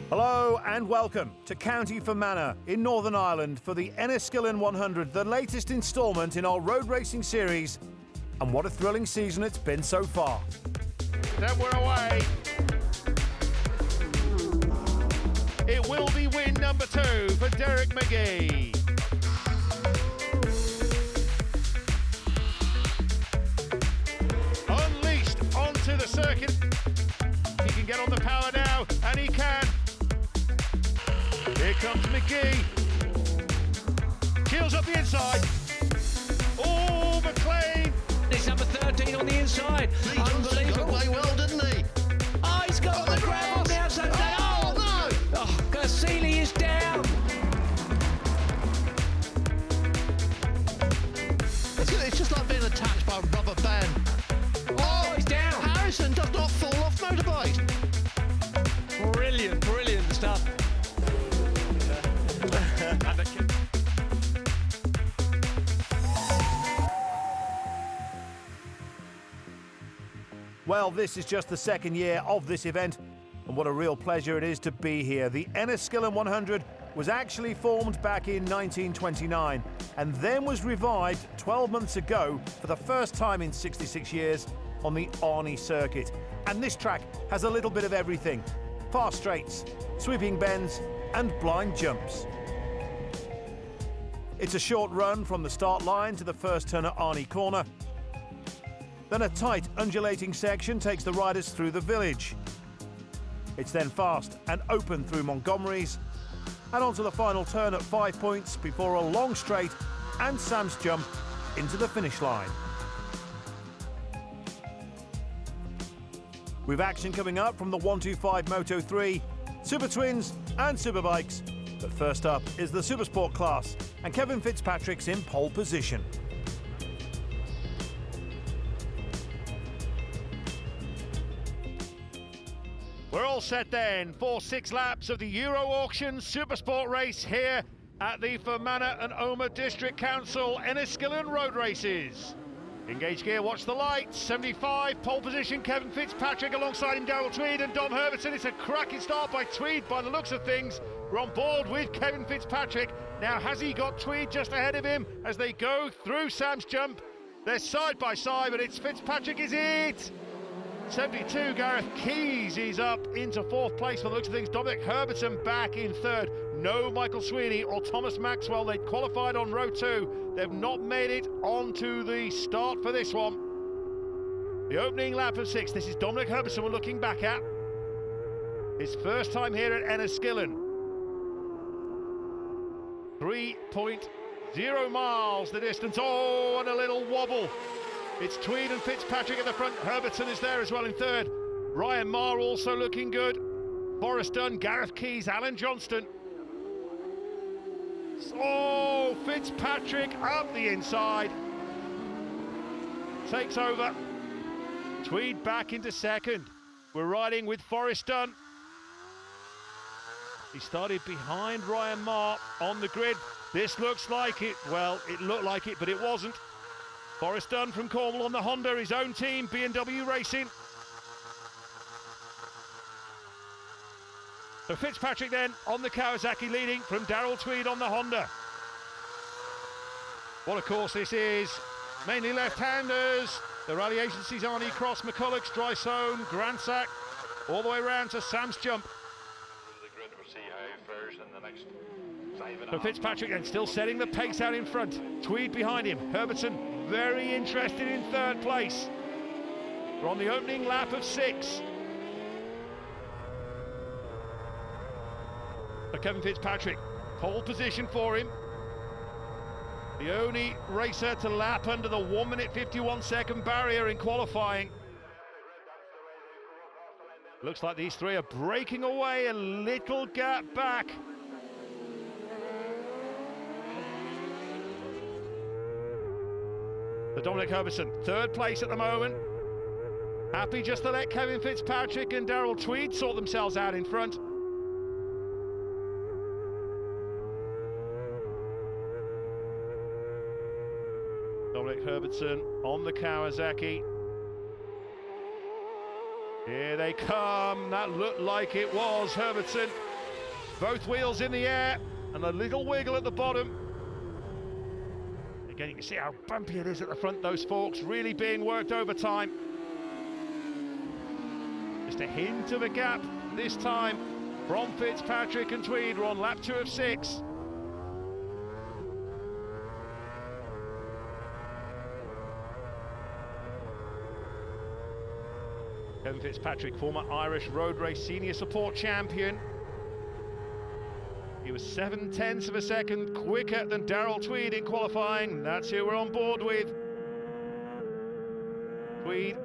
Hello and welcome to County Fermanagh in Northern Ireland for the Enniskillen 100, the latest instalment in our road racing series. And what a thrilling season it's been so far. Then we're away. It will be win number 2 for Derek McGee. Unleashed onto the circuit. He can get on the power now, and he can. Here comes McGee. Keels up the inside. Oh, McLean. It's number 13 on the inside. Unbelievable. Got away well, didn't he? Oh, he's got the grab on the outside. Oh, no! Oh, Garcili is down. It's just like being attached by a rubber band. Oh, he's down. Harrison does not fall off motorbike. Brilliant stuff. Well, this is just the second year of this event, and what a real pleasure it is to be here. The Enniskillen 100 was actually formed back in 1929 and then was revived 12 months ago for the first time in 66 years on the Arnie circuit. And this track has a little bit of everything: fast straights, sweeping bends and blind jumps. It's a short run from the start line to the first turn at Arnie Corner. Then a tight, undulating section takes the riders through the village. It's then fast and open through Montgomery's and onto the final turn at 5 Points before a long straight and Sam's jump into the finish line. We've action coming up from the 125 Moto 3, Super Twins and Superbikes. But first up is the Supersport class, and Kevin Fitzpatrick's in pole position. We're all set then for 6 laps of the Euro Auction Supersport race here at the Fermanagh and Omagh District Council Enniskillen Road Races. Engage gear, watch the lights. 75, pole position, Kevin Fitzpatrick, alongside him Darrell Tweed and Dom Herbertson. It's a cracking start by Tweed by the looks of things. We're on board with Kevin Fitzpatrick. Now, has he got Tweed just ahead of him as they go through Sam's jump? They're side by side, but it's Fitzpatrick, is it? 72, Gareth Keys is up into 4th place for the looks of things. Dominic Herbertson back in 3rd. No Michael Sweeney or Thomas Maxwell. They qualified on row 2. They've not made it onto the start for this one. The opening lap of 6. This is Dominic Herbertson we're looking back at. His first time here at Enniskillen. 3.0 miles the distance. Oh, and a little wobble. It's Tweed and Fitzpatrick at the front. Herbertson is there as well in 3rd. Ryan Marr also looking good. Forrest Dunn, Gareth Keys, Alan Johnston. Oh, Fitzpatrick up the inside. Takes over. Tweed back into 2nd. We're riding with Forrest Dunn. He started behind Ryan Marr on the grid. This looks like it. Well, it looked like it, but it wasn't. Forrest Dunn from Cornwall on the Honda, his own team, B&W Racing. So Fitzpatrick then on the Kawasaki, leading from Darrell Tweed on the Honda. What a course this is. Mainly left-handers. The rally agencies: Arnie Cross, McCulloch's, Drysone, Grandsack, all the way around to Sam's jump. So Fitzpatrick then still setting the pace out in front. Tweed behind him. Herbertson very interested in 3rd place. We're on the opening lap of 6. So Kevin Fitzpatrick, pole position for him. The only racer to lap under the 1 minute 51 second barrier in qualifying. Looks like these three are breaking away, a little gap back. So Dominic Herbertson, 3rd place at the moment. Happy just to let Kevin Fitzpatrick and Darrell Tweed sort themselves out in front. Dominic Herbertson on the Kawasaki. Here they come. That looked like it was Herbertson. Both wheels in the air and a little wiggle at the bottom. Again, you can see how bumpy it is at the front, those forks really being worked over time. Just a hint of a gap this time from Fitzpatrick and Tweed. We're on lap 2 of 6. Kevin Fitzpatrick, former Irish road race senior support champion. He was 7/10 of a second quicker than Darrell Tweed in qualifying. That's who we're on board with. Tweed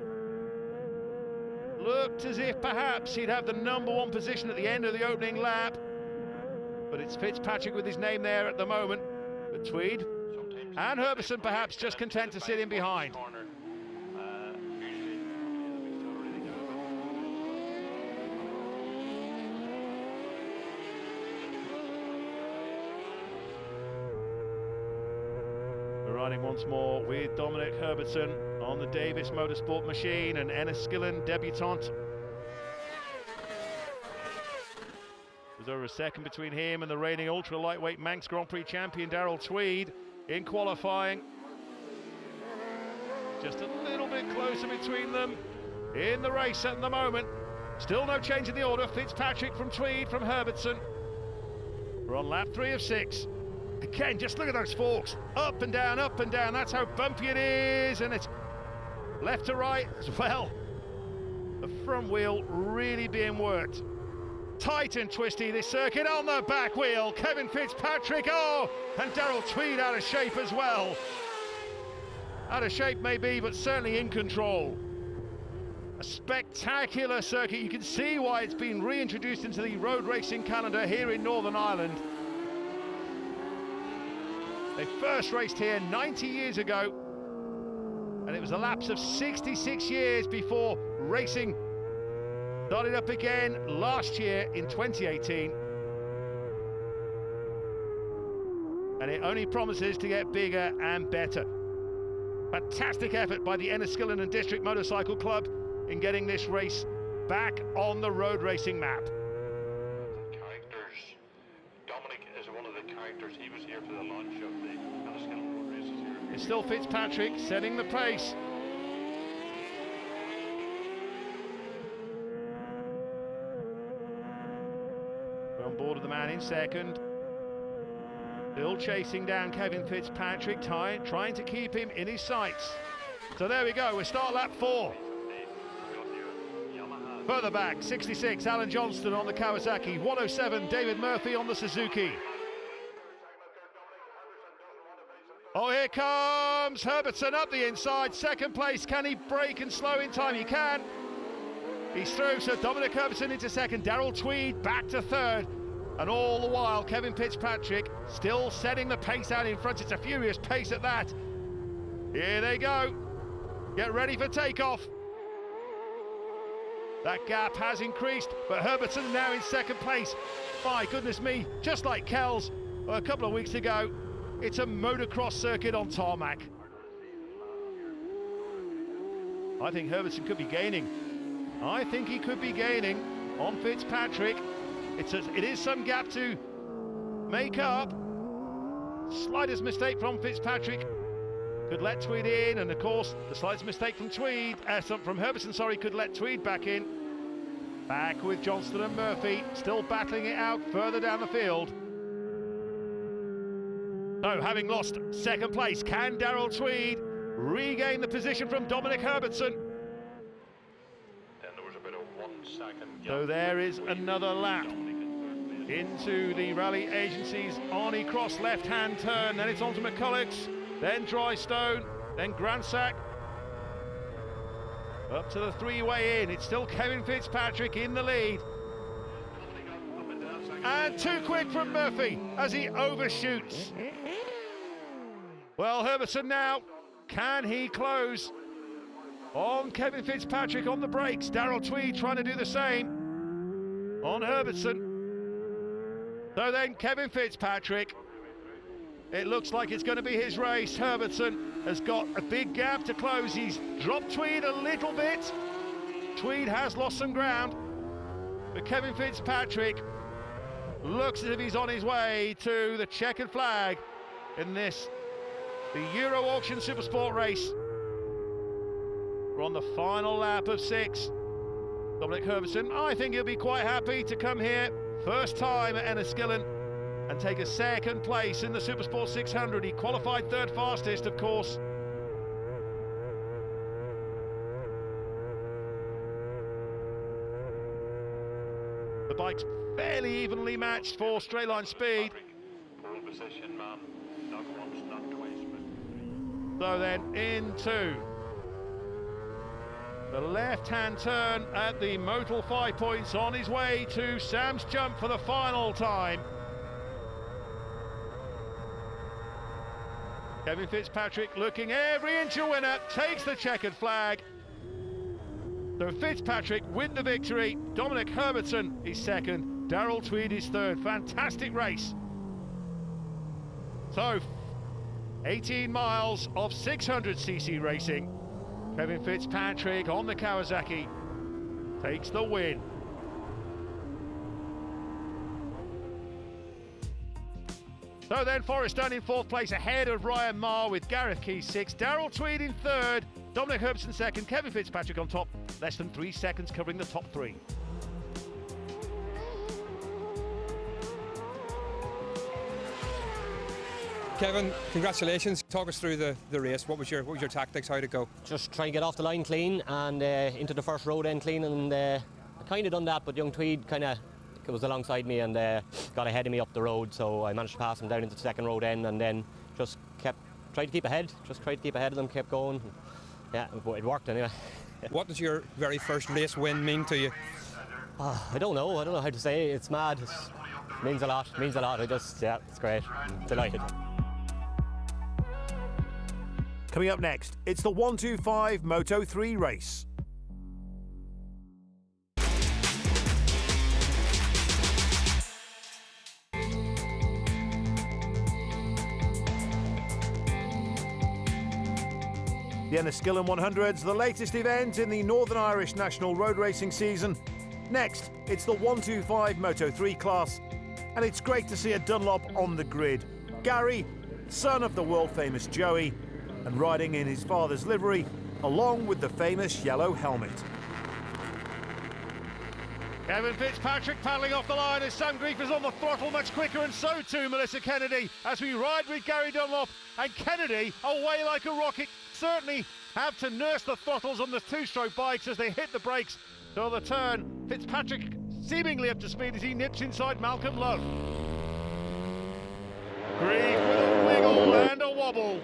looked as if perhaps he'd have the #1 position at the end of the opening lap, but it's Fitzpatrick with his name there at the moment. But Tweed and Herbison perhaps just content to sit in behind. Riding once more with Dominic Herbertson on the Davis Motorsport machine, and Enniskillen debutant. There's over a second between him and the reigning ultra lightweight Manx Grand Prix champion Darrell Tweed in qualifying. Just a little bit closer between them in the race at the moment. Still no change in the order. Fitzpatrick from Tweed from Herbertson. We're on lap 3 of 6. Again, just look at those forks, up and down, up and down. That's how bumpy it is, and it's left to right as well. The front wheel really being worked. Tight and twisty, this circuit on the back wheel. Kevin Fitzpatrick, oh, and Darrell Tweed out of shape as well. Out of shape maybe, but certainly in control. A spectacular circuit. You can see why it's been reintroduced into the road racing calendar here in Northern Ireland. They first raced here 90 years ago, and it was a lapse of 66 years before racing started up again last year in 2018. And it only promises to get bigger and better. Fantastic effort by the Enniskillen and District Motorcycle Club in getting this race back on the road racing map. Dominic is one of the characters. He was here for the launch of the Enniskillen road races here. It's still Fitzpatrick setting the pace. We're on board with the man in second. Still chasing down Kevin Fitzpatrick, trying to keep him in his sights. So there we go, we start lap 4. Further back, 66, Alan Johnston on the Kawasaki. 107, David Murphy on the Suzuki. Oh, here comes Herbertson up the inside. Second place, can he brake and slow in time? He can. He's through, so Dominic Herbertson into second. Darrell Tweed back to third. And all the while, Kevin Fitzpatrick still setting the pace out in front. It's a furious pace at that. Here they go. Get ready for takeoff. That gap has increased, but Herbertson now in second place. My goodness me, just like Kells a couple of weeks ago, it's a motocross circuit on tarmac. I think Herbertson could be gaining. I think he could be gaining on Fitzpatrick. It is some gap to make up. Slightest mistake from Fitzpatrick could let Tweed in, and of course the slightest mistake from from Herbertson, sorry, could let Tweed back in. Back with Johnston and Murphy, still battling it out further down the field. So, having lost second place, can Darrell Tweed regain the position from Dominic Herbertson? Then there was a bit of 1 second gap. So there is another lap into the Rally Agency's Arnie Cross left-hand turn. Then it's on to McCulloch's, then Drystone, then Grandsack. Up to the three-way in. It's still Kevin Fitzpatrick in the lead. And too quick from Murphy as he overshoots. Well, Herbertson now, can he close on Kevin Fitzpatrick on the brakes? Darrell Tweed trying to do the same on Herbertson. So then Kevin Fitzpatrick, it looks like it's going to be his race. Herbertson has got a big gap to close. He's dropped Tweed a little bit. Tweed has lost some ground, but Kevin Fitzpatrick looks as if he's on his way to the checkered flag in this, the Euro Auction Supersport race. We're on the final lap of 6. Dominic Herbertson, I think he'll be quite happy to come here, first time at Enniskillen, and take a second place in the Supersport 600. He qualified third fastest, of course. The bike's fairly evenly matched for straight line speed. Pole position, man. Not once, not twice, but... So then into the left-hand turn at the Moto 5 points, on his way to Sam's jump for the final time. Kevin Fitzpatrick looking every inch a winner, takes the checkered flag. So Fitzpatrick win the victory. Dominic Herbertson is second. Darrell Tweed is third. Fantastic race. So 18 miles of 600cc racing. Kevin Fitzpatrick on the Kawasaki takes the win. So then Forrest Dunn in fourth place ahead of Ryan Marr with Gareth Key sixth. Darrell Tweed in third. Dominic Herbertson second. Kevin Fitzpatrick on top. Less than 3 seconds covering the top 3. Kevin, congratulations. Talk us through the race. What was your tactics? How did it go? Just try and get off the line clean and into the first road end clean, and I kind of done that, but young Tweed kind of was alongside me and got ahead of me up the road, so I managed to pass him down into the second road end, and then just tried to keep ahead of them, kept going. Yeah, it worked anyway. What does your very first race win mean to you? I don't know how to say it. It's mad. It means a lot. It's great. I'm delighted. Coming up next, it's the 125 Moto 3 race. The Enniskillen 100's the latest event in the Northern Irish National Road Racing season. Next, it's the 125 Moto 3 class, and it's great to see a Dunlop on the grid. Gary, son of the world-famous Joey, and riding in his father's livery, along with the famous yellow helmet. Kevin Fitzpatrick paddling off the line as Sam Grief is on the throttle much quicker, and so too Melissa Kennedy as we ride with Gary Dunlop, and Kennedy away like a rocket. Certainly have to nurse the throttles on the two-stroke bikes as they hit the brakes. So the turn, Fitzpatrick seemingly up to speed as he nips inside Malcolm Love. Grief with a wiggle and a wobble.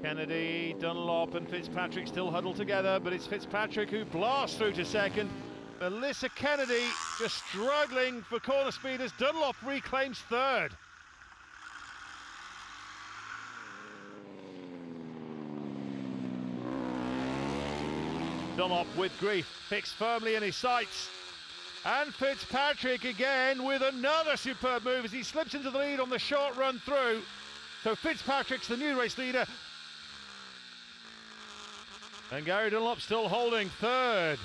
Kennedy, Dunlop and Fitzpatrick still huddled together, but it's Fitzpatrick who blasts through to second. Melissa Kennedy just struggling for corner speed as Dunlop reclaims third. Dunlop with Grief fixed firmly in his sights. And Fitzpatrick again with another superb move as he slips into the lead on the short run through. So Fitzpatrick's the new race leader. And Gary Dunlop still holding third.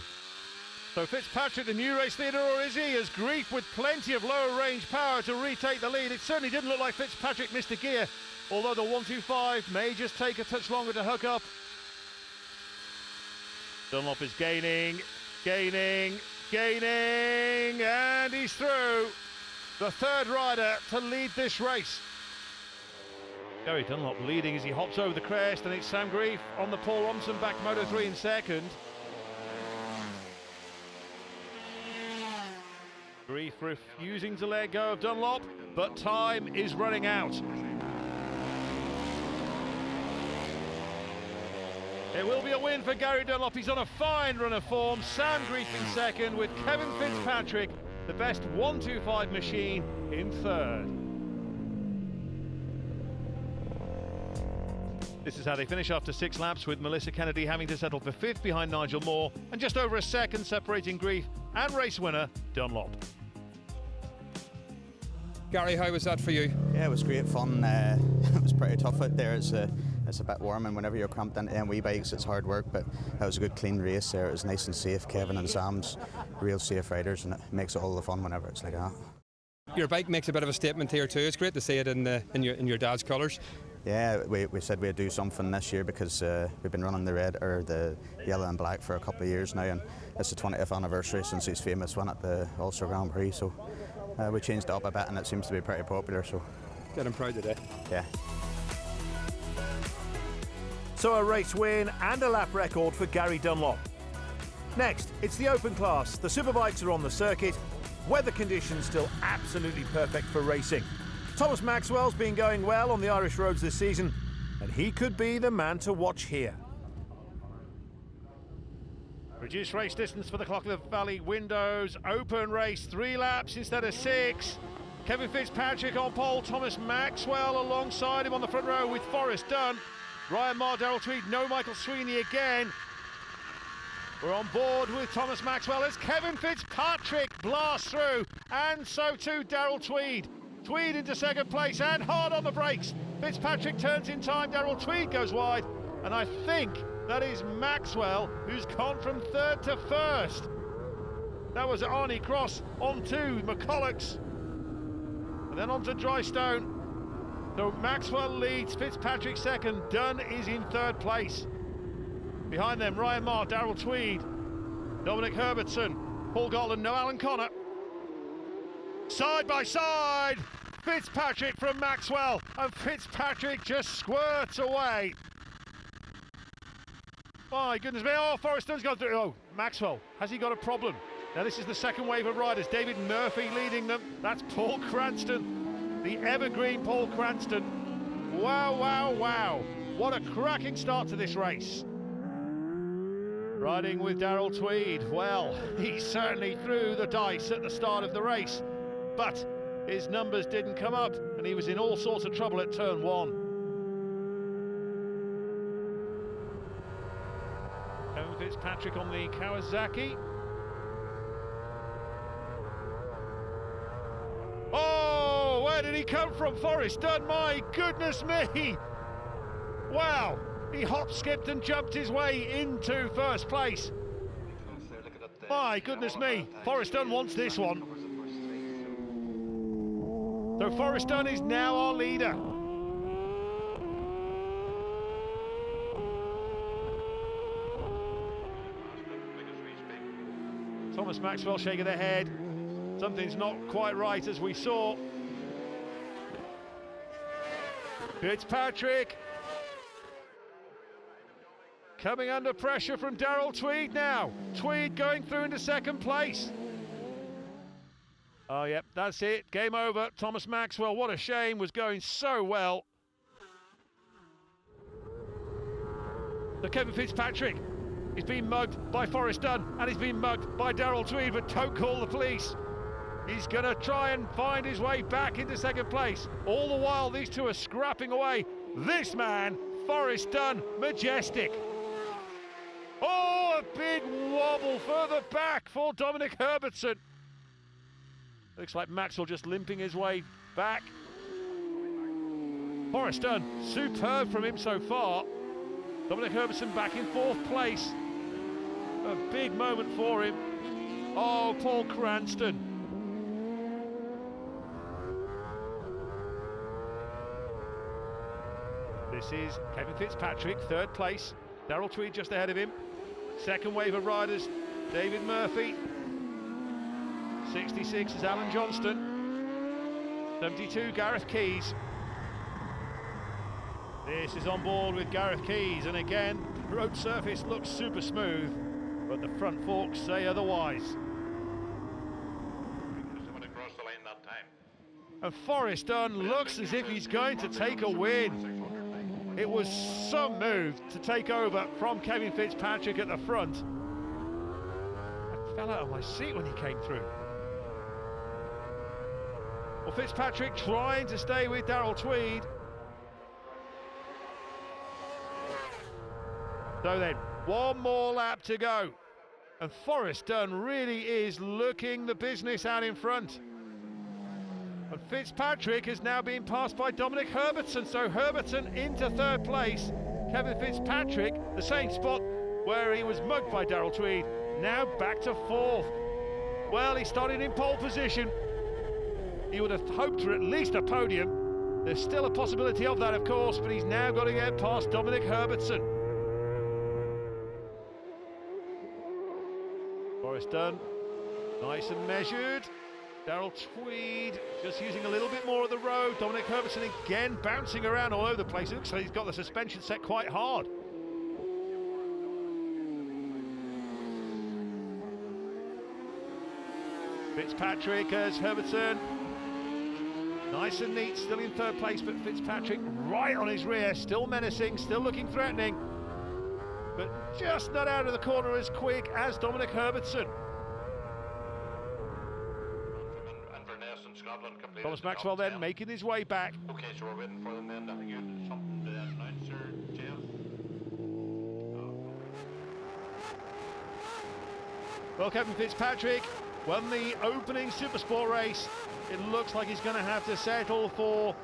So Fitzpatrick the new race leader, or is he? As Grief with plenty of lower range power to retake the lead. It certainly didn't look like Fitzpatrick missed a gear, although the 125 may just take a touch longer to hook up. Dunlop is gaining, and he's through. The third rider to lead this race. Gary Dunlop leading as he hops over the crest, and it's Sam Grief on the Paul Robinson back Moto 3 in second. Grief refusing to let go of Dunlop, but time is running out. It will be a win for Gary Dunlop. He's on a fine run of form. Sam Grief in second, with Kevin Fitzpatrick, the best 125 machine, in third. This is how they finish after 6 laps, with Melissa Kennedy having to settle for 5th behind Nigel Moore, and just over a second separating Grief and race winner Dunlop. Gary, how was that for you? Yeah, it was great fun. It was pretty tough out there, as it's a bit warm, and whenever you're cramped into them wee bikes, it's hard work. But that was a good, clean race there. It was nice and safe. Kevin and Sam's real safe riders, and it makes it all the fun whenever it's like that. Your bike makes a bit of a statement here too. It's great to see it in your dad's colours. Yeah, we said we'd do something this year because we've been running the yellow and black for a couple of years now, and it's the 20th anniversary since his famous one at the Ulster Grand Prix. So we changed it up a bit, and it seems to be pretty popular. So Get him proud today. Yeah. So a race win and a lap record for Gary Dunlop. Next, it's the open class. The superbikes are on the circuit. Weather conditions still absolutely perfect for racing. Thomas Maxwell's been going well on the Irish roads this season, and he could be the man to watch here. Reduced race distance for the Clock of the Valley Windows. Open race, 3 laps instead of 6. Kevin Fitzpatrick on pole, Thomas Maxwell alongside him on the front row with Forrest Dunn. Ryan Marr, Daryl Tweed, no Michael Sweeney again. We're on board with Thomas Maxwell as Kevin Fitzpatrick blasts through, and so too Daryl Tweed. Tweed into second place and hard on the brakes. Fitzpatrick turns in time, Daryl Tweed goes wide, and I think that is Maxwell who's gone from 3rd to 1st. That was Arnie Cross onto McCulloch's, and then onto Drystone. So Maxwell leads, Fitzpatrick 2nd, Dunn is in 3rd place. Behind them, Ryan Marr, Daryl Tweed, Dominic Herbertson, Paul Gotland, no Alan Connor. Side by side, Fitzpatrick from Maxwell, and Fitzpatrick just squirts away. My goodness me, oh, Forrest Dunn's gone through. Oh, Maxwell, has he got a problem? Now this is the second wave of riders, David Murphy leading them. That's Paul Cranston, the evergreen Paul Cranston. Wow, wow, wow. What a cracking start to this race. Riding with Daryl Tweed, well, he certainly threw the dice at the start of the race, but his numbers didn't come up, and he was in all sorts of trouble at turn 1. Kevin Fitzpatrick on the Kawasaki. Oh, where did he come from, Forrest Dunn? My goodness me! Wow, he hop, skipped and jumped his way into 1st place. My goodness me, Forrest Dunn wants this one. So Forrest Dunn is now our leader. Thomas Maxwell shaking their head. Something's not quite right, as we saw. Fitzpatrick coming under pressure from Daryl Tweed now. Tweed going through into 2nd place. Oh, yep, that's it. Game over. Thomas Maxwell, what a shame, was going so well. So Kevin Fitzpatrick is being mugged by Forrest Dunn, and he's being mugged by Daryl Tweed, but don't call the police. He's going to try and find his way back into 2nd place. All the while, these two are scrapping away. This man, Forrest Dunn, majestic. Oh, a big wobble further back for Dominic Herbertson. Looks like Maxwell just limping his way back. Forrest Dunn, superb from him so far. Dominic Herbertson back in 4th place. A big moment for him. Oh, Paul Cranston. This is Kevin Fitzpatrick, 3rd place. Daryl Tweed just ahead of him. 2nd wave of riders, David Murphy. 66 is Alan Johnston. 72, Gareth Keys. This is on board with Gareth Keys, and again, road surface looks super smooth, but the front forks say otherwise. Someone across the line that time. And Forrest Dunn looks as if he's going to take a win. It was some move to take over from Kevin Fitzpatrick at the front. I fell out of my seat when he came through. Well, Fitzpatrick trying to stay with Daryl Tweed. So then, one more lap to go. And Forrest Dunn really is looking the business out in front. And Fitzpatrick has now been passed by Dominic Herbertson, so Herbertson into third place. Kevin Fitzpatrick, the same spot where he was mugged by Darrell Tweed, now back to fourth. Well, he started in pole position. He would have hoped for at least a podium. There's still a possibility of that, of course, but he's now got to get past Dominic Herbertson. Forrest Dunn, nice and measured. Darrell Tweed just using a little bit more of the road. Dominic Herbertson again bouncing around all over the place. It looks like he's got the suspension set quite hard. Fitzpatrick as Herbertson. Nice and neat, still in third place, but Fitzpatrick right on his rear, still menacing, still looking threatening, but just not out of the corner as quick as Dominic Herbertson. Thomas Maxwell then making his way back. Okay, so we're waiting for them then. I think you had something to announce there, Jeff. Well, Kevin Fitzpatrick won the opening Supersport race. It looks like he's going to have to settle for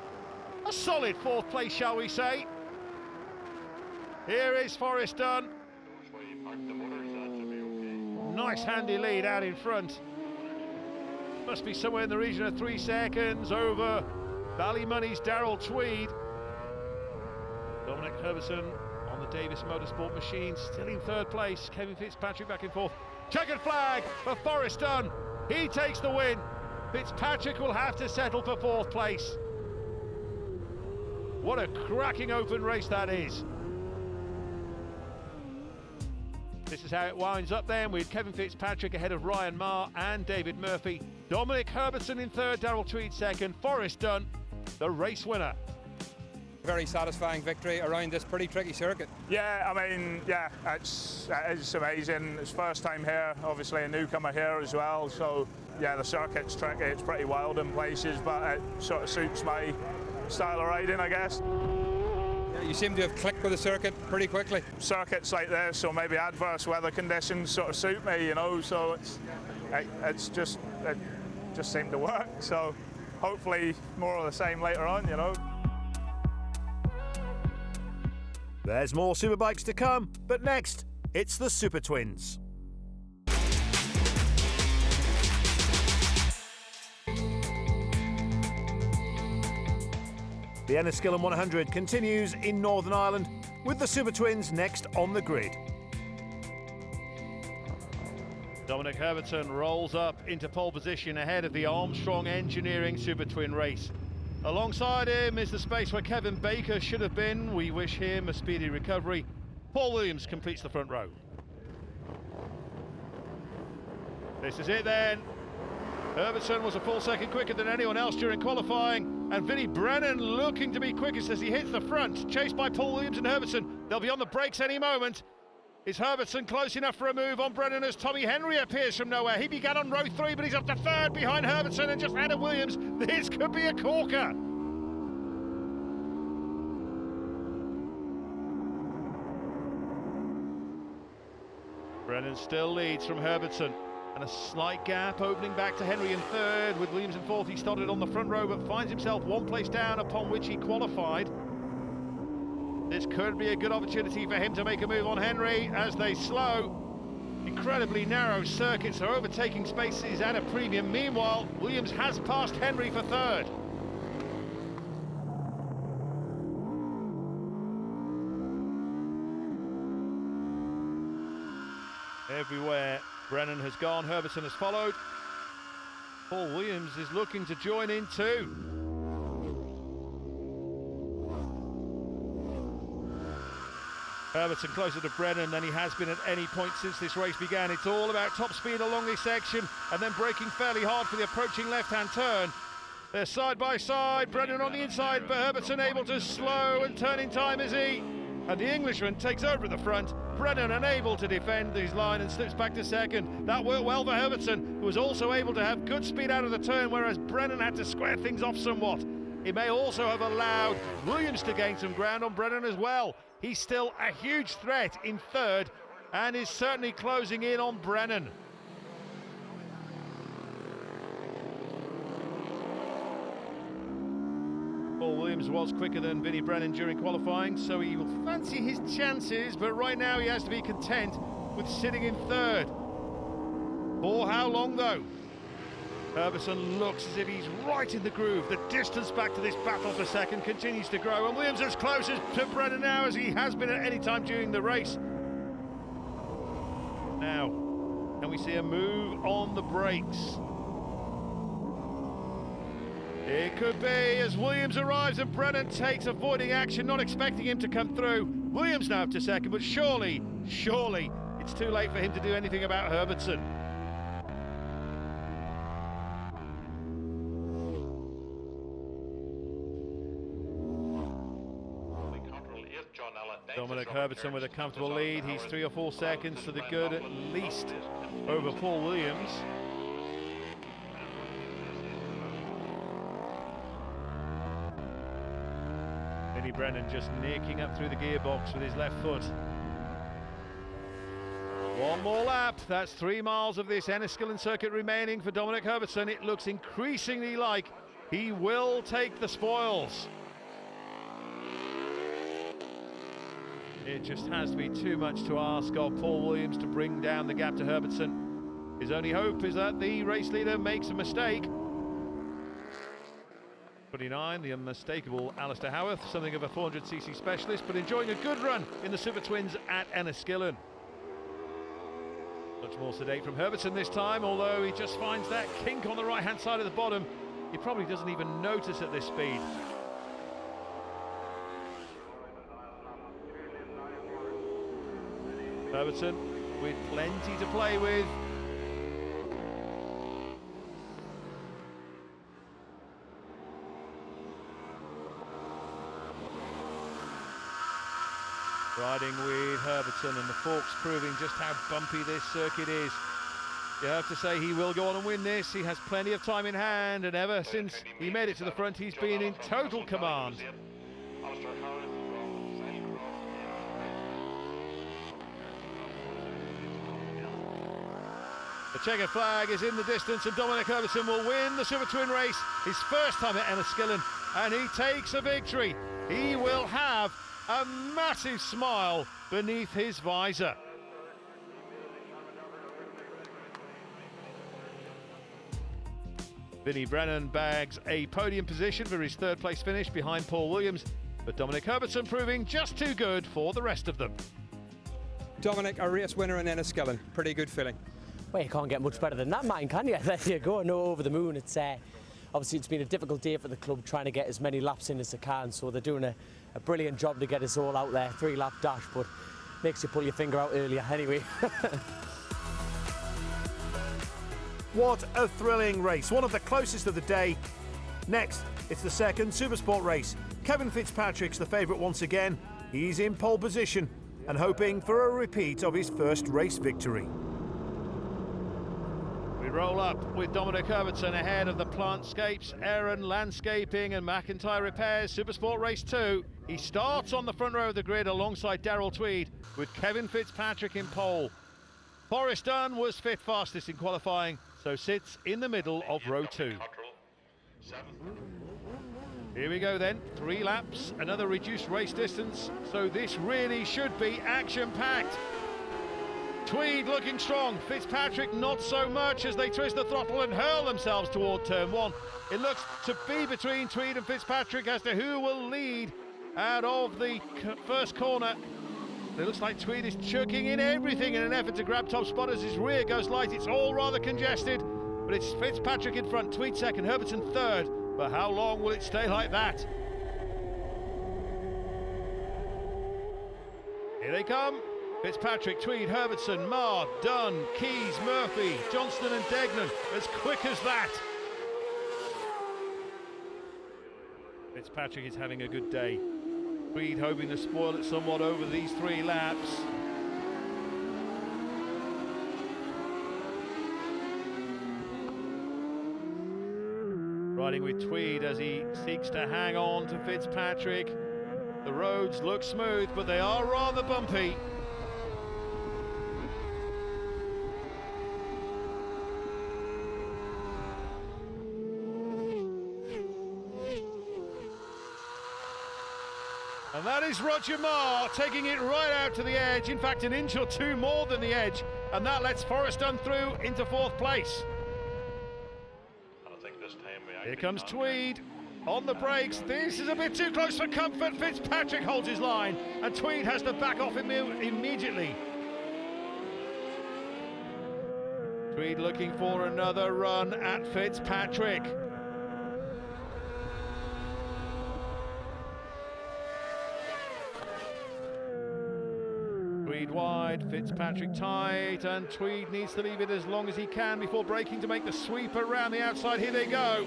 a solid fourth place, shall we say. Here is Forrest Dunn. Nice handy lead out in front. Must be somewhere in the region of 3 seconds over Ballymoney's Darrell Tweed. Dominic Herbertson on the Davis Motorsport machine, still in third place. Kevin Fitzpatrick back and forth. Checkered flag for Forrest Dunn. He takes the win. Fitzpatrick will have to settle for fourth place. What a cracking open race that is. This is how it winds up then, with Kevin Fitzpatrick ahead of Ryan Marr and David Murphy. Dominic Herbertson in third, Darrell Tweed second, Forrest Dunn, the race winner. Very satisfying victory around this pretty tricky circuit. Yeah, I mean, yeah, it's amazing. It's first time here, obviously a newcomer here as well. So, yeah, the circuit's tricky. It's pretty wild in places, but it sort of suits my style of riding, I guess. You seem to have clicked with the circuit pretty quickly. Circuits like this, or maybe adverse weather conditions, sort of suit me, you know. So it just seemed to work. So hopefully more of the same later on, you know. There's more Superbikes to come, but next, it's the Super Twins. The Enniskillen 100 continues in Northern Ireland with the Super Twins next on the grid. Dominic Herbertson rolls up into pole position ahead of the Armstrong Engineering Super Twin race. Alongside him is the space where Kevin Baker should have been. We wish him a speedy recovery. Paul Williams completes the front row. This is it then. Herbertson was a full second quicker than anyone else during qualifying, and Vinnie Brennan looking to be quickest as he hits the front, chased by Paul Williams and Herbertson. They'll be on the brakes any moment. Is Herbertson close enough for a move on Brennan as Tommy Henry appears from nowhere? He began on row 3, but he's up to third behind Herbertson and just ahead of Williams. This could be a corker. Brennan still leads from Herbertson. And a slight gap opening back to Henry in third, with Williams in fourth. He started on the front row but finds himself one place down upon which he qualified. This could be a good opportunity for him to make a move on Henry as they slow. Incredibly narrow circuit, so overtaking space is at a premium. Meanwhile, Williams has passed Henry for third. Everywhere Brennan has gone, Herbertson has followed. Paul Williams is looking to join in too. Herbertson closer to Brennan than he has been at any point since this race began. It's all about top speed along this section and then braking fairly hard for the approaching left-hand turn. They're side by side, Brennan on the inside, but Herbertson able to slow and turn in time, is he? And the Englishman takes over at the front. Brennan unable to defend his line and slips back to second. That worked well for Herbertson, who was also able to have good speed out of the turn, whereas Brennan had to square things off somewhat. It may also have allowed Williams to gain some ground on Brennan as well. He's still a huge threat in third and is certainly closing in on Brennan. Williams was quicker than Vinnie Brennan during qualifying, so he will fancy his chances, but right now he has to be content with sitting in third. For how long, though? Herbertson looks as if he's right in the groove. The distance back to this battle for second continues to grow, and Williams as close as to Brennan now as he has been at any time during the race. Now, can we see a move on the brakes? It could be as Williams arrives and Brennan takes avoiding action, not expecting him to come through. Williams now up to second, but surely it's too late for him to do anything about Herbertson. Dominic Herbertson with a comfortable lead. He's 3 or 4 seconds to the good at least over Paul Williams. Vinnie Brennan just nicking up through the gearbox with his left foot. One more lap. That's 3 miles of this Enniskillen circuit remaining for Dominic Herbertson. It looks increasingly like he will take the spoils. It just has to be too much to ask of Paul Williams to bring down the gap to Herbertson. His only hope is that the race leader makes a mistake. 29, the unmistakable Alistair Howarth, something of a 400cc specialist, but enjoying a good run in the Super Twins at Enniskillen. Much more sedate from Herbertson this time, although he just finds that kink on the right-hand side of the bottom. He probably doesn't even notice at this speed. Herbertson with plenty to play with. Riding with Herbertson, and the forks proving just how bumpy this circuit is. You have to say he will go on and win this. He has plenty of time in hand, and ever since he made it to the front, he's been in total command. The checkered flag is in the distance, and Dominic Herbertson will win the Super Twin race, his first time at Enniskillen, and he takes a victory. He will have a massive smile beneath his visor. Vinnie Brennan bags a podium position for his third place finish behind Paul Williams, but Dominic Herbertson proving just too good for the rest of them. Dominic, a race winner in Enniskillen. Pretty good feeling. Well, you can't get much better than that, man, can you? There you go, no over the moon. It's obviously it's been a difficult day for the club trying to get as many laps in as they can, so they're doing a brilliant job to get us all out there. 3-lap dash, but makes you pull your finger out earlier anyway. What a thrilling race, one of the closest of the day. Next, it's the second Supersport race. Kevin Fitzpatrick's the favourite once again. He's in pole position and hoping for a repeat of his first race victory. We roll up with Dominic Herbertson ahead of the Plantscapes, Aaron Landscaping and McIntyre Repairs Supersport Race 2. He starts on the front row of the grid alongside Darrell Tweed with Kevin Fitzpatrick in pole. Forrest Dunn was fifth fastest in qualifying, so sits in the middle of row 2. Here we go then, 3 laps, another reduced race distance, so this really should be action-packed. Tweed looking strong, Fitzpatrick not so much as they twist the throttle and hurl themselves toward turn 1. It looks to be between Tweed and Fitzpatrick as to who will lead out of the first corner. It looks like Tweed is chucking in everything in an effort to grab top spot as his rear goes light. It's all rather congested, but it's Fitzpatrick in front, Tweed second, Herbertson third. But how long will it stay like that? Here they come. Fitzpatrick, Tweed, Herbertson, Marr, Dunn, Keys, Murphy, Johnston and Degnan, as quick as that. Fitzpatrick is having a good day. Tweed hoping to spoil it somewhat over these 3 laps. Riding with Tweed as he seeks to hang on to Fitzpatrick. The roads look smooth, but they are rather bumpy. And that is Roger Marr taking it right out to the edge, in fact an inch or two more than the edge, and that lets Forrest Dunn through into 4th place. I think this time Here comes Tweed on the brakes. This is a bit too close for comfort. Fitzpatrick holds his line and Tweed has to back off immediately. Tweed looking for another run at Fitzpatrick. Tweed wide, Fitzpatrick tight, and Tweed needs to leave it as long as he can before braking to make the sweep around the outside. Here they go.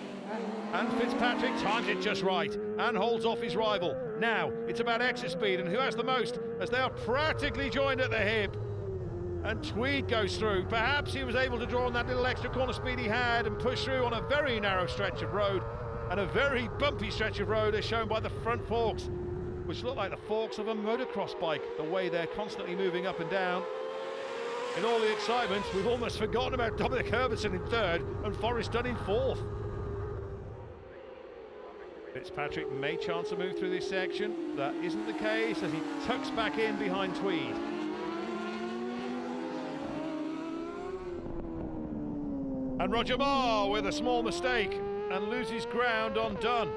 And Fitzpatrick times it just right and holds off his rival. Now it's about exit speed and who has the most, as they are practically joined at the hip. And Tweed goes through. Perhaps he was able to draw on that little extra corner speed he had and push through on a very narrow stretch of road and a very bumpy stretch of road, as shown by the front forks, which look like the forks of a motocross bike, the way they're constantly moving up and down. In all the excitement, we've almost forgotten about Dominic Herbertson in 3rd and Forrest Dunn in 4th. Fitzpatrick may chance a move through this section. That isn't the case as he tucks back in behind Tweed. And Roger Marr with a small mistake and loses ground on Dunn.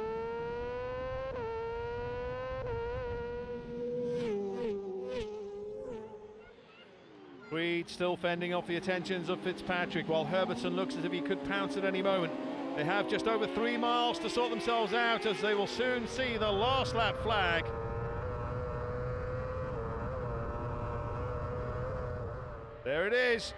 Tweed still fending off the attentions of Fitzpatrick, while Herbertson looks as if he could pounce at any moment. They have just over 3 miles to sort themselves out, as they will soon see the last lap flag. There it is.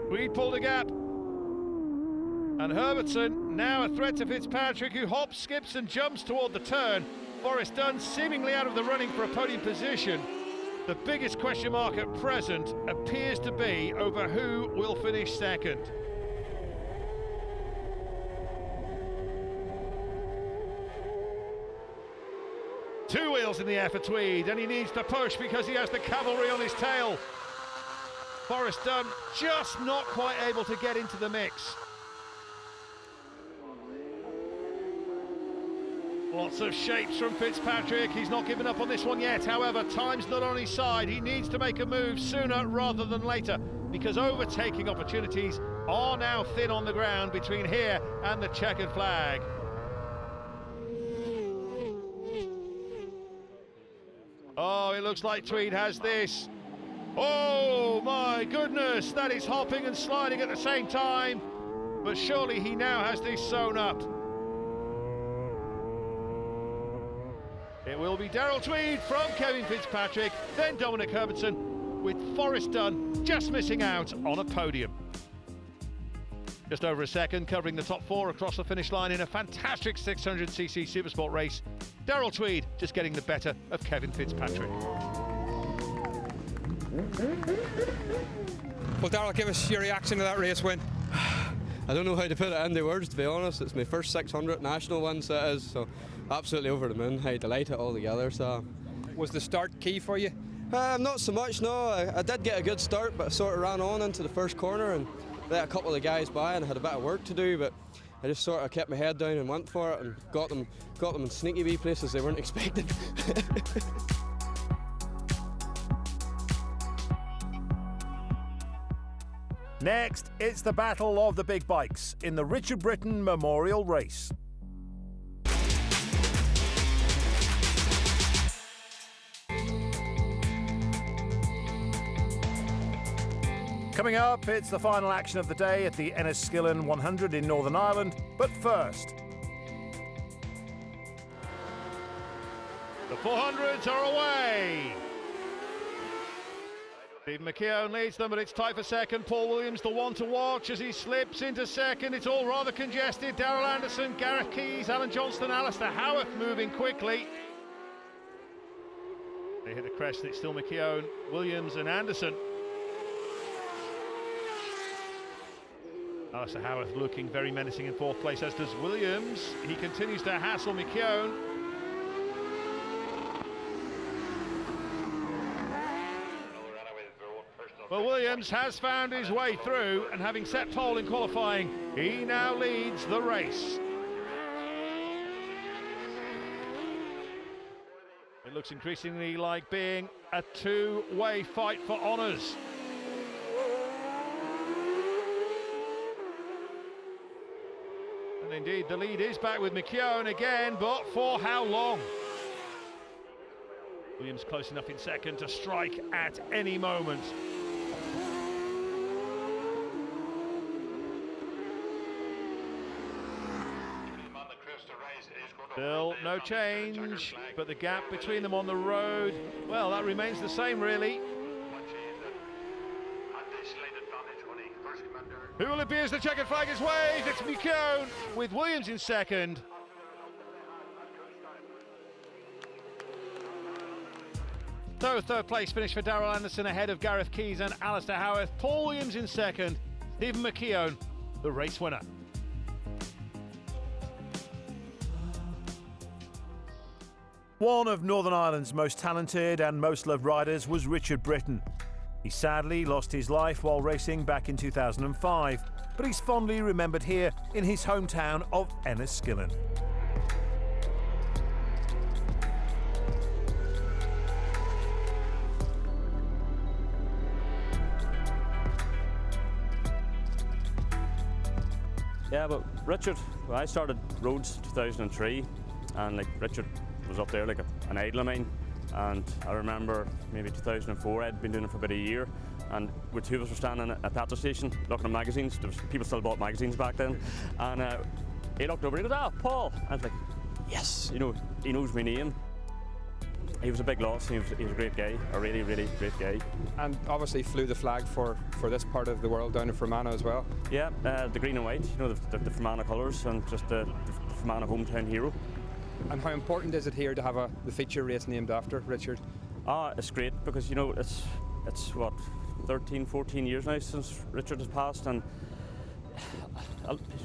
Tweed pulled a gap. And Herbertson now a threat to Fitzpatrick, who hops, skips and jumps toward the turn. Forrest Dunn seemingly out of the running for a podium position. The biggest question mark at present appears to be over who will finish 2nd. Two wheels in the air for Tweed, and he needs to push because he has the cavalry on his tail. Forrest Dunn just not quite able to get into the mix. Lots of shapes from Fitzpatrick. He's not given up on this one yet. However, time's not on his side. He needs to make a move sooner rather than later, because overtaking opportunities are now thin on the ground between here and the checkered flag. Oh, it looks like Tweed has this. Oh my goodness, that is hopping and sliding at the same time. But surely he now has this sewn up. It will be Daryl Tweed from Kevin Fitzpatrick, then Dominic Herbertson, with Forrest Dunn just missing out on a podium. Just over a second, covering the top 4 across the finish line in a fantastic 600cc Supersport race. Daryl Tweed just getting the better of Kevin Fitzpatrick. Well, Daryl, give us your reaction to that race win. I don't know how to put it into words, to be honest. It's my first 600 national win, so it is, so absolutely over the moon. How delighted altogether. So, was the start key for you? Not so much, no. I did get a good start, but I sort of ran on into the first corner and let a couple of the guys by, and I had a bit of work to do, but I just sort of kept my head down and went for it, and got them in sneaky wee places they weren't expecting. Next, it's the battle of the big bikes in the Richard Britton Memorial Race. Coming up, it's the final action of the day at the Enniskillen 100 in Northern Ireland. But first, the 400s are away. Stephen McKeown leads them, but it's tight for second. Paul Williams, the one to watch as he slips into second. It's all rather congested. Darrell Anderson, Gareth Keys, Alan Johnston, Alistair Howarth moving quickly. They hit the crest. It's still McKeown, Williams and Anderson. Alistair Howarth looking very menacing in 4th place, as does Williams. He continues to hassle McKeown. Well, Williams has found his way through, and having set pole in qualifying, he now leads the race. looks increasingly like being a two-way fight for honours. And indeed, the lead is back with McKeown again, but for how long? Williams close enough in second to strike at any moment. Still no change, but the gap between them on the road, well, that remains the same really. Who will it be as the checkered flag is waved? It's McKeown with Williams in second. So third place finish for Darrell Anderson ahead of Gareth Keys and Alistair Howarth. Paul Williams in second, Stephen McKeown, the race winner. One of Northern Ireland's most talented and most loved riders was Richard Britton. He sadly lost his life while racing back in 2005, but he's fondly remembered here in his hometown of Enniskillen. Yeah, but Richard, well, I started Roads 2003, and like Richard was up there like an idol of mine. And I remember maybe 2004, I'd been doing it for about a year, and we two of us were standing at a petrol station looking at magazines. There was, people still bought magazines back then, and he looked over, he goes, "Ah, Paul." I was like, yes, you know, he knows my name. He was a big loss. He was a great guy, a really, really great guy. And obviously flew the flag for this part of the world down in Fermanagh as well. Yeah, the green and white, you know, the Fermanagh colours, and just the Fermanagh hometown hero. And how important is it here to have the feature race named after Richard? It's great because, you know, it's what, 13, 14 years now since Richard has passed, and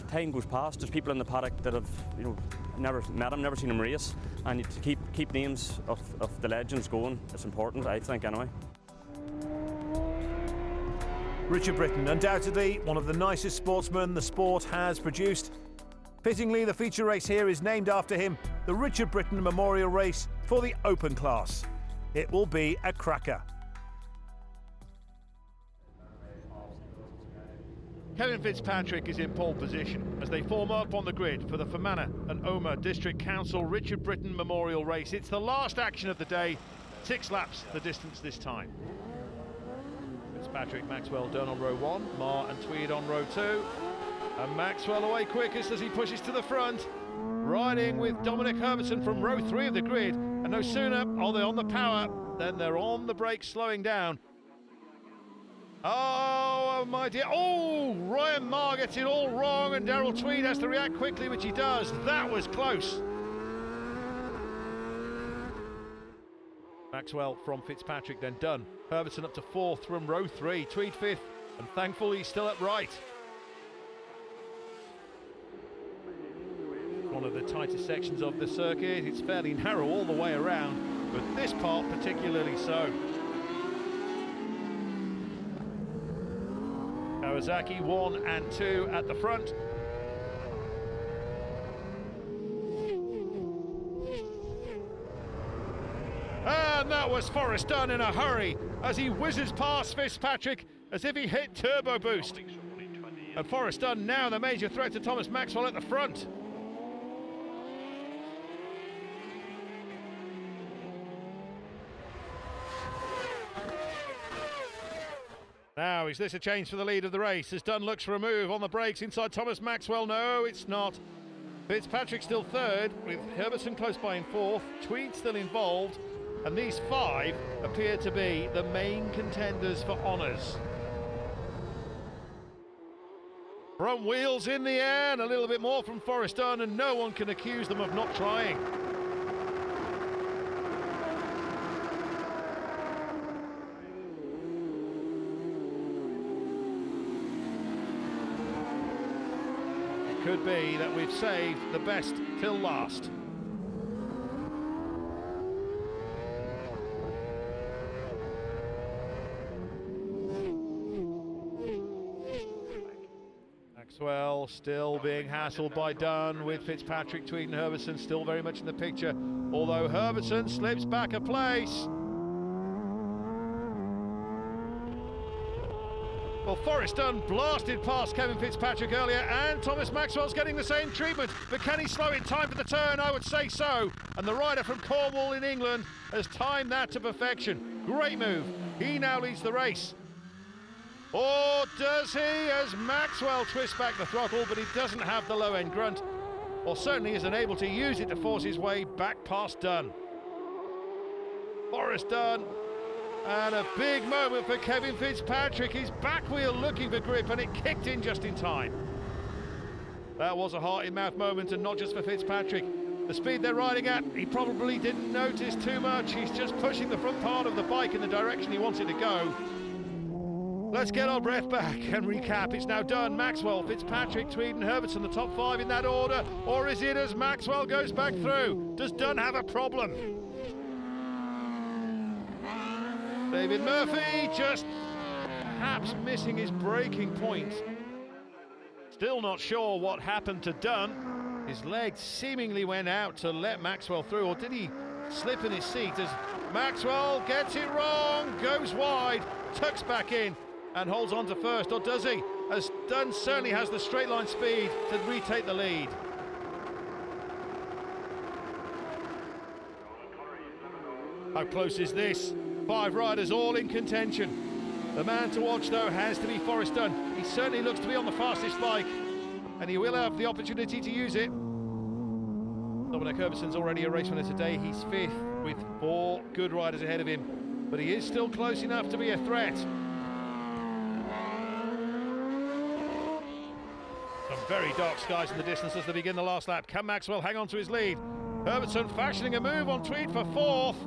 time goes past. There's people in the paddock that have, you know, never met him, never seen him race, and to keep names of the legends going, it's important, I think, anyway. Richard Britton, undoubtedly one of the nicest sportsmen the sport has produced. Fittingly, the feature race here is named after him, the Richard Britton Memorial Race for the Open class. It will be a cracker. Kevin Fitzpatrick is in pole position as they form up on the grid for the Fermanagh and Omagh District Council Richard Britton Memorial Race. It's the last action of the day, 6 laps the distance this time. Fitzpatrick, Maxwell done on row 1, Marr and Tweed on row 2. And Maxwell away quickest as he pushes to the front, riding with Dominic Herbertson from row 3 of the grid. And no sooner are they on the power than they're on the brakes, slowing down. Oh my dear, oh, Ryan Marr gets it all wrong and Darrell Tweed has to react quickly, which he does. That was close. Maxwell from Fitzpatrick then done. Herbertson up to 4th from row 3, Tweed 5th, and thankfully he's still upright. One of the tightest sections of the circuit. It's fairly narrow all the way around, but this part particularly so. Kawasaki 1 and 2 at the front. And that was Forrest Dunn in a hurry as he whizzes past Fitzpatrick as if he hit turbo boost. And Forrest Dunn now the major threat to Thomas Maxwell at the front. Now, is this a change for the lead of the race as Dunn looks for a move on the brakes inside Thomas Maxwell? No, it's not. Fitzpatrick still 3rd, with Herbertson close by in 4th, Tweed still involved, and these 5 appear to be the main contenders for honours. Front wheels in the air and a little bit more from Forrest Dunn, and no one can accuse them of not trying. Could be that we've saved the best till last. Maxwell still being hassled by Dunn, with Fitzpatrick, Tweed and Herbertson still very much in the picture, although Herbertson slips back a place. Well, Forrest Dunn blasted past Kevin Fitzpatrick earlier, and Thomas Maxwell's getting the same treatment, but can he slow in time for the turn? I would say so, and the rider from Cornwall in England has timed that to perfection. Great move. He now leads the race. Or does he, as Maxwell twists back the throttle, but he doesn't have the low-end grunt, or certainly isn't able to use it to force his way back past Dunn. Forrest Dunn, and a big moment for Kevin Fitzpatrick. His back wheel looking for grip, and it kicked in just in time. That was a heart-in-mouth moment, and not just for Fitzpatrick. The speed they're riding at, he probably didn't notice too much. He's just pushing the front part of the bike in the direction he wants it to go. Let's get our breath back and recap. It's now Dunn, Maxwell, Fitzpatrick, Tweed and Herbertson, the top 5 in that order. Or is it as Maxwell goes back through? Does Dunn have a problem? David Murphy just perhaps missing his braking point. Still not sure what happened to Dunn. His leg seemingly went out to let Maxwell through, or did he slip in his seat as Maxwell gets it wrong, goes wide, tucks back in and holds on to first, or does he? As Dunn certainly has the straight line speed to retake the lead. How close is this? 5 riders all in contention. The man to watch though has to be Forrest Dunn. He certainly looks to be on the fastest bike, and he will have the opportunity to use it. Dominic Herbertson's already a race winner today. He's 5th with 4 good riders ahead of him, but he is still close enough to be a threat. Some very dark skies in the distance as they begin the last lap. Can Maxwell hang on to his lead? Herbertson fashioning a move on Tweed for 4th.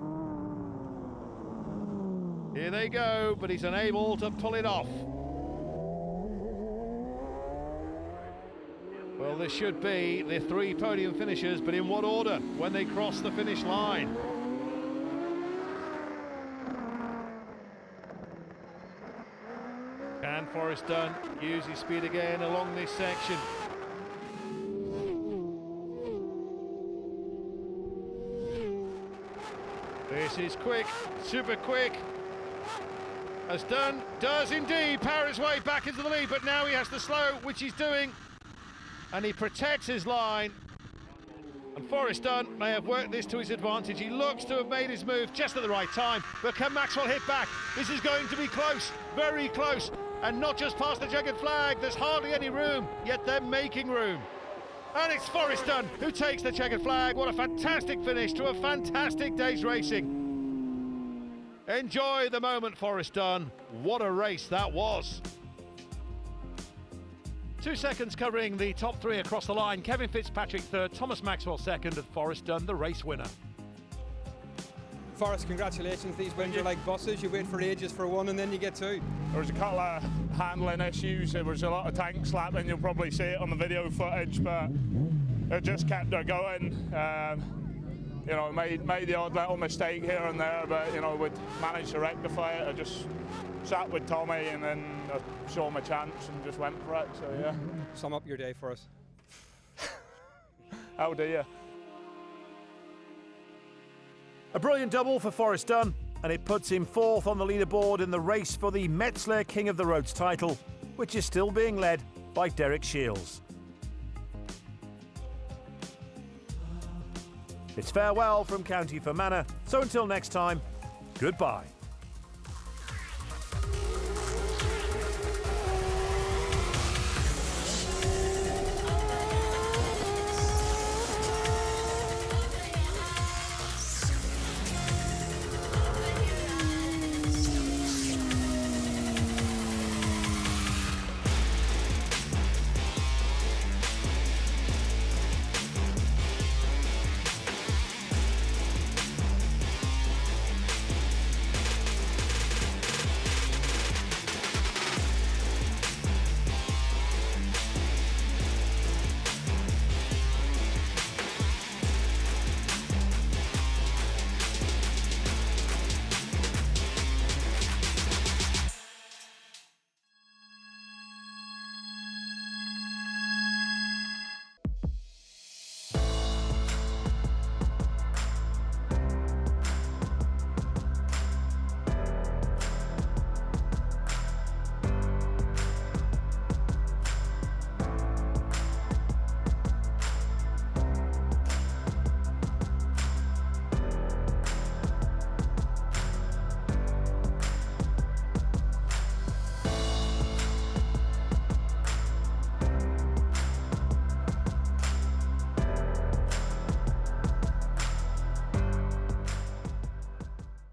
Here they go, but he's unable to pull it off. Well, this should be the 3 podium finishers, but in what order when they cross the finish line? Can Forrest Dunn use his speed again along this section? This is quick, super quick. As Dunn does indeed power his way back into the lead, but now he has to slow, which he's doing, and he protects his line. And Forrest Dunn may have worked this to his advantage. He looks to have made his move just at the right time, but can Maxwell hit back? This is going to be close, very close, and not just past the checkered flag. There's hardly any room, yet they're making room. And it's Forrest Dunn who takes the checkered flag. What a fantastic finish to a fantastic day's racing. Enjoy the moment, Forrest Dunn. What a race that was. 2 seconds covering the top 3 across the line. Kevin Fitzpatrick 3rd, Thomas Maxwell 2nd, and Forrest Dunn the race winner. Forrest, congratulations. These wins are like buses. You wait for ages for one and then you get 2. There was a couple of handling issues. There was a lot of tank slapping. You'll probably see it on the video footage, but it just kept her going. You know, made the odd little mistake here and there, but you know, we'd managed to rectify it. I just sat with Tommy and then I saw my chance and just went for it. So yeah. Sum up your day for us. How do you? A brilliant double for Forrest Dunn, and it puts him 4th on the leaderboard in the race for the Metzler King of the Roads title, which is still being led by Derek Shields. It's farewell from County Fermanagh, so until next time, goodbye.